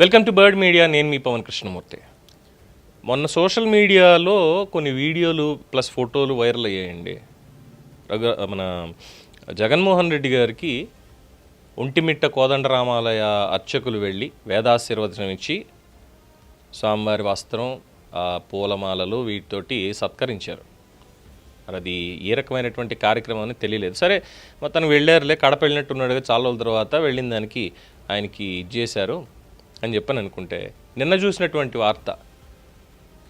Welcome to bird media. నేను మీ పవన్ కృష్ణమూర్తి. మొన్న social మీడియాలో కొన్ని వీడియోలు ప్లస్ ఫోటోలు వైరల్ అయ్యాయండి. మన జగన్మోహన్ రెడ్డి గారికి ఒంటిమిట్ట కోదండరామాలయ అర్చకులు వెళ్ళి వేదాశీర్వచనం ఇచ్చి స్వామివారి వస్త్రం, పూలమాలలు వీటితోటి సత్కరించారు. మరి అది ఏ రకమైనటువంటి కార్యక్రమం అని తెలియలేదు. సరే, తను వెళ్ళారులే, కడప వెళ్ళినట్టున్నాడుగా, చాలా రోజుల తర్వాత వెళ్ళిన దానికి ఆయనకి ఇచ్చేశారు అని చెప్పని అనుకుంటే, నిన్న చూసినటువంటి వార్త,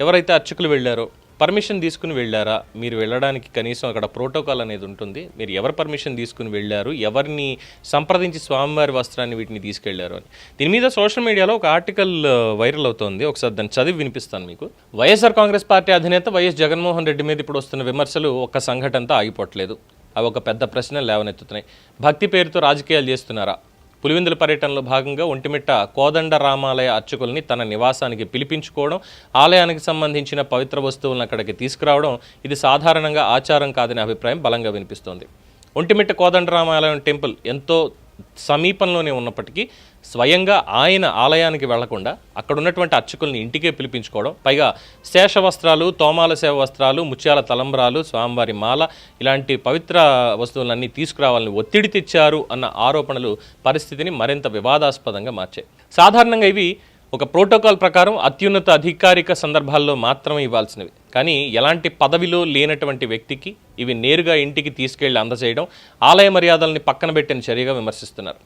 ఎవరైతే అర్చకులు వెళ్ళారో పర్మిషన్ తీసుకుని వెళ్ళారా? మీరు వెళ్ళడానికి కనీసం అక్కడ ప్రోటోకాల్ అనేది ఉంటుంది. మీరు ఎవరు పర్మిషన్ తీసుకుని వెళ్ళారు, ఎవరిని సంప్రదించి స్వామివారి వస్త్రాన్ని వీటిని తీసుకెళ్లారు అని దీని మీద సోషల్ మీడియాలో ఒక ఆర్టికల్ వైరల్ అవుతోంది. ఒకసారి దాన్ని చదివి వినిపిస్తాను మీకు. వైఎస్ఆర్ కాంగ్రెస్ పార్టీ అధినేత వైఎస్ జగన్మోహన్ రెడ్డి మీద ఇప్పుడు వస్తున్న విమర్శలు ఒక్క సంఘటనతో ఆగిపోవట్లేదు. అవి ఒక పెద్ద ప్రశ్న లేవనెత్తుతున్నాయి. భక్తి పేరుతో రాజకీయాలు చేస్తున్నారా? పులివెందుల పర్యటనలో భాగంగా ఒంటిమిట్ట కోదండరామాలయ అర్చకుల్ని తన నివాసానికి పిలిపించుకోవడం, ఆలయానికి సంబంధించిన పవిత్ర వస్తువులను అక్కడికి తీసుకురావడం ఇది సాధారణంగా ఆచారం కాదనే అభిప్రాయం బలంగా వినిపిస్తోంది. ఒంటిమిట్ట కోదండరామాలయం టెంపుల్ ఎంతో సమీపంలోనే ఉన్నప్పటికీ స్వయంగా ఆయన ఆలయానికి వెళ్లకుండా అక్కడ ఉన్నటువంటి అర్చకుల్ని ఇంటికే పిలిపించుకోవడం, పైగా శేష వస్త్రాలు, తోమాల సేవ వస్త్రాలు, ముత్యాల తలంబ్రాలు, స్వామివారి మాల ఇలాంటి పవిత్ర వస్తువులన్నీ తీసుకురావాలని ఒత్తిడి తెచ్చారు అన్న ఆరోపణలు పరిస్థితిని మరింత వివాదాస్పదంగా మార్చాయి. సాధారణంగా ఇవి ఒక ప్రోటోకాల్ ప్రకారం అత్యున్నత అధికారిక సందర్భాల్లో మాత్రమే ఇవ్వాల్సినవి. కానీ ఎలాంటి పదవిలో లేనటువంటి వ్యక్తికి ఇవి నేరుగా ఇంటికి తీసుకెళ్లి అందజేయడం ఆలయ మర్యాదల్ని పక్కన పెట్టిన చర్యగా విమర్శిస్తున్నారు.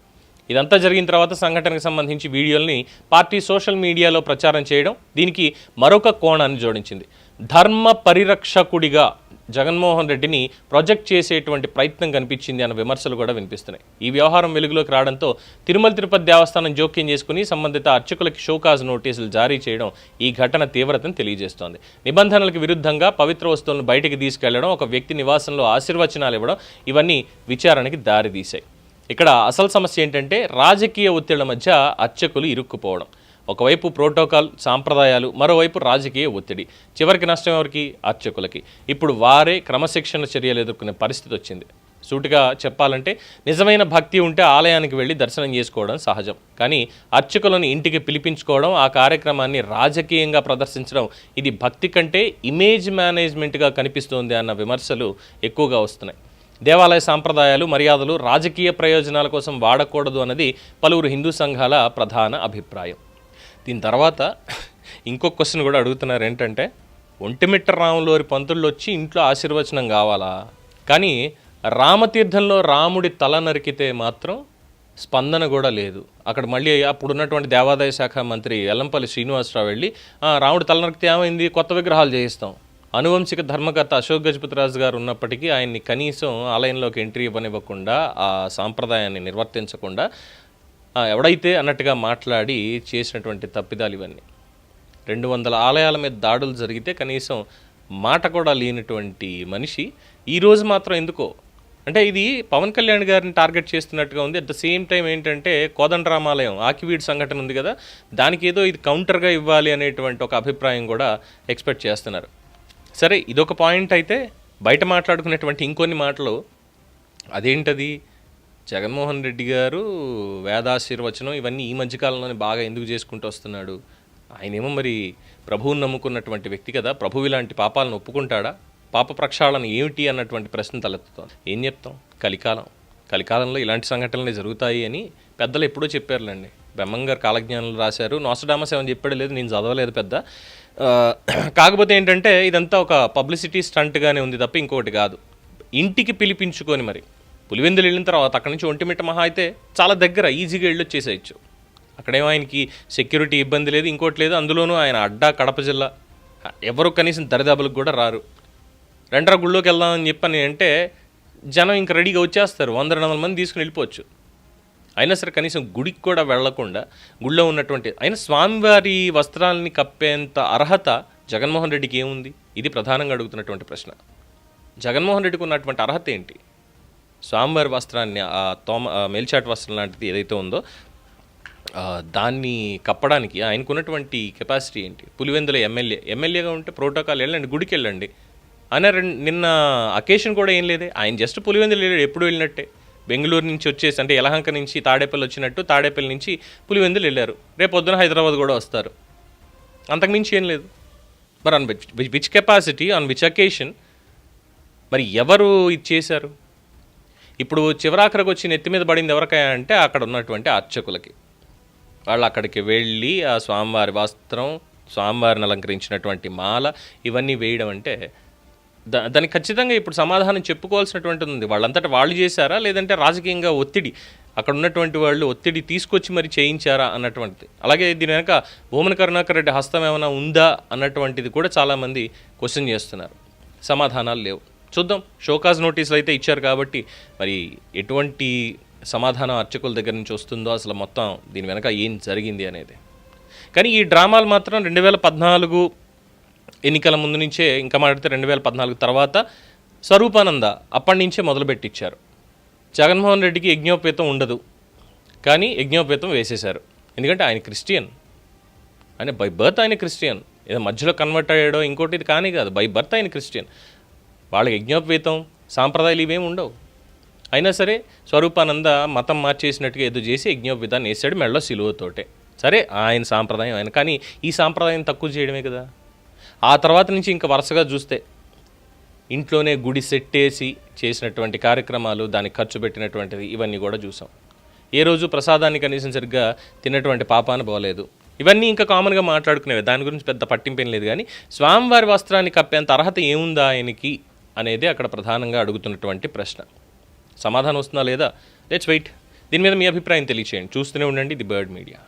ఇదంతా జరిగిన తర్వాత సంఘటనకు సంబంధించి వీడియోల్ని పార్టీ సోషల్ మీడియాలో ప్రచారం చేయడం దీనికి మరొక కోణాన్ని జోడించింది. ధర్మ పరిరక్షకుడిగా జగన్మోహన్ రెడ్డిని ప్రొజెక్ట్ చేసేటువంటి ప్రయత్నం కనిపించింది అన్న విమర్శలు కూడా వినిపిస్తున్నాయి. ఈ వ్యవహారం వెలుగులోకి రావడంతో తిరుమల తిరుపతి దేవస్థానం జోక్యం చేసుకుని సంబంధిత అర్చకులకి షోకాజ్ నోటీసులు జారీ చేయడం ఈ ఘటన తీవ్రతను తెలియజేస్తోంది. నిబంధనలకు విరుద్ధంగా పవిత్ర వస్తువులను బయటికి తీసుకెళ్లడం, ఒక వ్యక్తి నివాసంలో ఆశీర్వచనాలు ఇవ్వడం ఇవన్నీ విచారణకి దారితీశాయి. ఇక్కడ అసలు సమస్య ఏంటంటే రాజకీయ ఒత్తిళ్ల మధ్య అర్చకులు ఇరుక్కుపోవడం. ఒకవైపు ప్రోటోకాల్ సాంప్రదాయాలు, మరోవైపు రాజకీయ ఒత్తిడి. చివరికి నష్టం ఎవరికి? అర్చకులకి. ఇప్పుడు వారే క్రమశిక్షణ చర్యలు ఎదుర్కొనే పరిస్థితి వచ్చింది. సూటిగా చెప్పాలంటే నిజమైన భక్తి ఉంటే ఆలయానికి వెళ్ళి దర్శనం చేసుకోవడం సహజం. కానీ అర్చకులను ఇంటికి పిలిపించుకోవడం, ఆ కార్యక్రమాన్ని రాజకీయంగా ప్రదర్శించడం ఇది భక్తి కంటే ఇమేజ్ మేనేజ్మెంట్గా కనిపిస్తోంది అన్న విమర్శలు ఎక్కువగా వస్తున్నాయి. దేవాలయ సాంప్రదాయాలు, మర్యాదలు రాజకీయ ప్రయోజనాల కోసం వాడకూడదు అన్నది పలువురు హిందూ సంఘాల ప్రధాన అభిప్రాయం. దీని తర్వాత ఇంకొక క్వశ్చన్ కూడా అడుగుతున్నారు. ఏంటంటే, ఒంటిమిట్ట రాములోరి పంతుళ్ళు వచ్చి ఇంట్లో ఆశీర్వచనం కావాలా? కానీ రామతీర్థంలో రాముడి తల నరికితే మాత్రం స్పందన కూడా లేదు. అక్కడ మళ్ళీ అప్పుడున్నటువంటి దేవాదాయ శాఖ మంత్రి ఎల్లంపల్లి శ్రీనివాసరావు వెళ్ళి రాముడి తల నరికితే ఏమైంది, కొత్త విగ్రహాలు చేయిస్తాం. అనువంశిక ధర్మకర్త అశోక్ గజపతిరాజు గారు ఉన్నప్పటికీ ఆయన్ని కనీసం ఆలయంలోకి ఎంట్రీ ఇవ్వనివ్వకుండా, ఆ సాంప్రదాయాన్ని నిర్వర్తించకుండా ఎవడైతే అన్నట్టుగా మాట్లాడి చేసినటువంటి తప్పిదాలు ఇవన్నీ. 200 ఆలయాల మీద దాడులు జరిగితే కనీసం మాట కూడా లేనటువంటి మనిషి ఈరోజు మాత్రం ఎందుకో, అంటే ఇది పవన్ కళ్యాణ్ గారిని టార్గెట్ చేస్తున్నట్టుగా ఉంది. అట్ ద సేమ్ టైం ఏంటంటే కోదండరామాలయం ఆకివీడు సంఘటన ఉంది కదా, దానికి ఏదో ఇది కౌంటర్గా ఇవ్వాలి అనేటువంటి ఒక అభిప్రాయం కూడా ఎక్స్పెక్ట్ చేస్తున్నారు. సరే, ఇదొక పాయింట్ అయితే, బయట మాట్లాడుకునేటువంటి ఇంకొన్ని మాటలు అదేంటది, జగన్మోహన్ రెడ్డి గారు వేదాశీర్వచనం ఇవన్నీ ఈ మధ్యకాలంలోనే బాగా ఎందుకు చేసుకుంటూ వస్తున్నాడు? ఆయనేమో మరి ప్రభువుని నమ్ముకున్నటువంటి వ్యక్తి కదా, ప్రభువు ఇలాంటి పాపాలను ఒప్పుకుంటాడా? పాప ప్రక్షాళన ఏమిటి అన్నటువంటి ప్రశ్న తలెత్తుతోంది. ఏం చెప్తాం, కలికాలంలో ఇలాంటి సంఘటనలే జరుగుతాయి అని పెద్దలు ఎప్పుడో చెప్పారులేండి. బ్రహ్మంగారు కాలజ్ఞానాలు రాశారు, నోస్ట్రాడమస్ ఏమని చెప్పాడు లేదు, నేను చదవలేదు పెద్ద. కాకపోతే ఏంటంటే ఇదంతా ఒక పబ్లిసిటీ స్టంట్గానే ఉంది తప్ప ఇంకొకటి కాదు. ఇంటికి పిలిపించుకొని మరి పులివెందులు వెళ్ళిన తర్వాత అక్కడి నుంచి ఒంటిమిట్ట మహా అయితే చాలా దగ్గర, ఈజీగా వెళ్ళొచ్చేసేయచ్చు. అక్కడేమో ఆయనకి సెక్యూరిటీ ఇబ్బంది లేదు, ఇంకోటి లేదు. అందులోనూ ఆయన అడ్డా కడప జిల్లా, ఎవరు కనీసం దరిదాపులకు కూడా రారు. రెండరా గుళ్ళోకి వెళ్దామని చెప్పని అంటే జనం ఇంకా రెడీగా వచ్చేస్తారు, 100-200 మంది తీసుకుని వెళ్ళిపోవచ్చు. అయినా సరే కనీసం గుడికి కూడా వెళ్లకుండా గుళ్ళో ఉన్నటువంటి అయినా స్వామివారి వస్త్రాలని కప్పేంత అర్హత జగన్మోహన్ రెడ్డికి ఏముంది? ఇది ప్రధానంగా అడుగుతున్నటువంటి ప్రశ్న. జగన్మోహన్ రెడ్డికి ఉన్నటువంటి అర్హత ఏంటి? స్వామివారి వస్త్రాన్ని, మేల్చాట్ వస్త్రం లాంటిది ఏదైతే ఉందో దాన్ని కప్పడానికి ఆయనకున్నటువంటి కెపాసిటీ ఏంటి? పులివెందుల ఎమ్మెల్యేగా ఉంటే ప్రోటోకాల్ వెళ్ళండి, గుడికి వెళ్ళండి. ఆయన నిన్న అకేషన్ కూడా ఏం లేదే, ఆయన జస్ట్ పులివెందులు వెళ్ళాడు, ఎప్పుడు వెళ్ళినట్టే. బెంగళూరు నుంచి వచ్చేసి అంటే యలహంక నుంచి తాడేపల్లి వచ్చినట్టు తాడేపల్లి నుంచి పులివెందులు వెళ్ళారు, రేపు పొద్దున హైదరాబాద్ కూడా వస్తారు, అంతకుమించి ఏం లేదు. మరి on which capacity, on which occasion, మరి ఎవరు ఇది చేశారు? ఇప్పుడు చివరాఖరికి వచ్చి నెత్తి మీద పడింది ఎవరికైనా అంటే అక్కడ ఉన్నటువంటి అర్చకులకి. వాళ్ళు అక్కడికి వెళ్ళి ఆ స్వామివారి వస్త్రం, స్వామివారిని అలంకరించినటువంటి మాల ఇవన్నీ వేయడం అంటే దానికి ఖచ్చితంగా ఇప్పుడు సమాధానం చెప్పుకోవాల్సినటువంటిది ఉంది. వాళ్ళంతటా వాళ్ళు చేశారా, లేదంటే రాజకీయంగా ఒత్తిడి, అక్కడ ఉన్నటువంటి వాళ్ళు ఒత్తిడి తీసుకొచ్చి మరి చేయించారా అన్నటువంటిది. అలాగే దీని వెనక భూమన కరుణాకర్ రెడ్డి హస్తం ఏమైనా ఉందా అన్నటువంటిది కూడా చాలామంది క్వశ్చన్ చేస్తున్నారు. సమాధానాలు లేవు. చూద్దాం, షోకాజ్ నోటీసులు అయితే ఇచ్చారు కాబట్టి మరి ఎటువంటి సమాధానం అర్చకుల దగ్గర నుంచి వస్తుందో, అసలు మొత్తం దీని వెనక ఏం జరిగింది అనేది. కానీ ఈ డ్రామాలు మాత్రం 2014 ఎన్నికల ముందు నుంచే, ఇంకా మాట్లాడితే 2014 తర్వాత స్వరూపానంద అప్పటి నుంచే మొదలుపెట్టించారు. జగన్మోహన్ రెడ్డికి యజ్ఞోపేతం ఉండదు, కానీ యజ్ఞోపేతం వేసేశారు. ఎందుకంటే ఆయన క్రిస్టియన్, ఆయన బై బర్త్ ఆయన క్రిస్టియన్, ఏదో మధ్యలో కన్వర్ట్ అయ్యాడో ఇంకోటి ఇది కానీ కాదు, బై బర్త్ ఆయన క్రిస్టియన్. వాళ్ళకి యజ్ఞోపేతం సాంప్రదాయాలు ఇవేమి ఉండవు. అయినా సరే స్వరూపానంద మతం మార్చేసినట్టుగా ఏదో చేసి యజ్ఞోపేతాన్ని వేసాడు మెడలో సిలువతోటే. సరే, ఆయన సాంప్రదాయం ఆయన, కానీ ఈ సాంప్రదాయం తక్కువ చేయడమే కదా. ఆ తర్వాత నుంచి ఇంకా వరుసగా చూస్తే ఇంట్లోనే గుడి సెట్టేసి చేసినటువంటి కార్యక్రమాలు, దానికి ఖర్చు పెట్టినటువంటిది ఇవన్నీ కూడా చూసాం. ఏ రోజు ప్రసాదాన్ని కనీసం సరిగ్గా తిన్నటువంటి పాపాన పోలేదు. ఇవన్నీ ఇంకా కామన్గా మాట్లాడుకునేవి, దాని గురించి పెద్ద పట్టింపేం లేదు. కానీ స్వామివారి వస్త్రాన్ని కప్పేంత అర్హత ఏముందా ఆయనకి అనేది అక్కడ ప్రధానంగా అడుగుతున్నటువంటి ప్రశ్న. సమాధానం వస్తుందా లేదా? Let's wait. దీని మీద మీ అభిప్రాయం తెలియచేయండి. చూస్తూనే ఉండండి ది బర్డ్ మీడియా.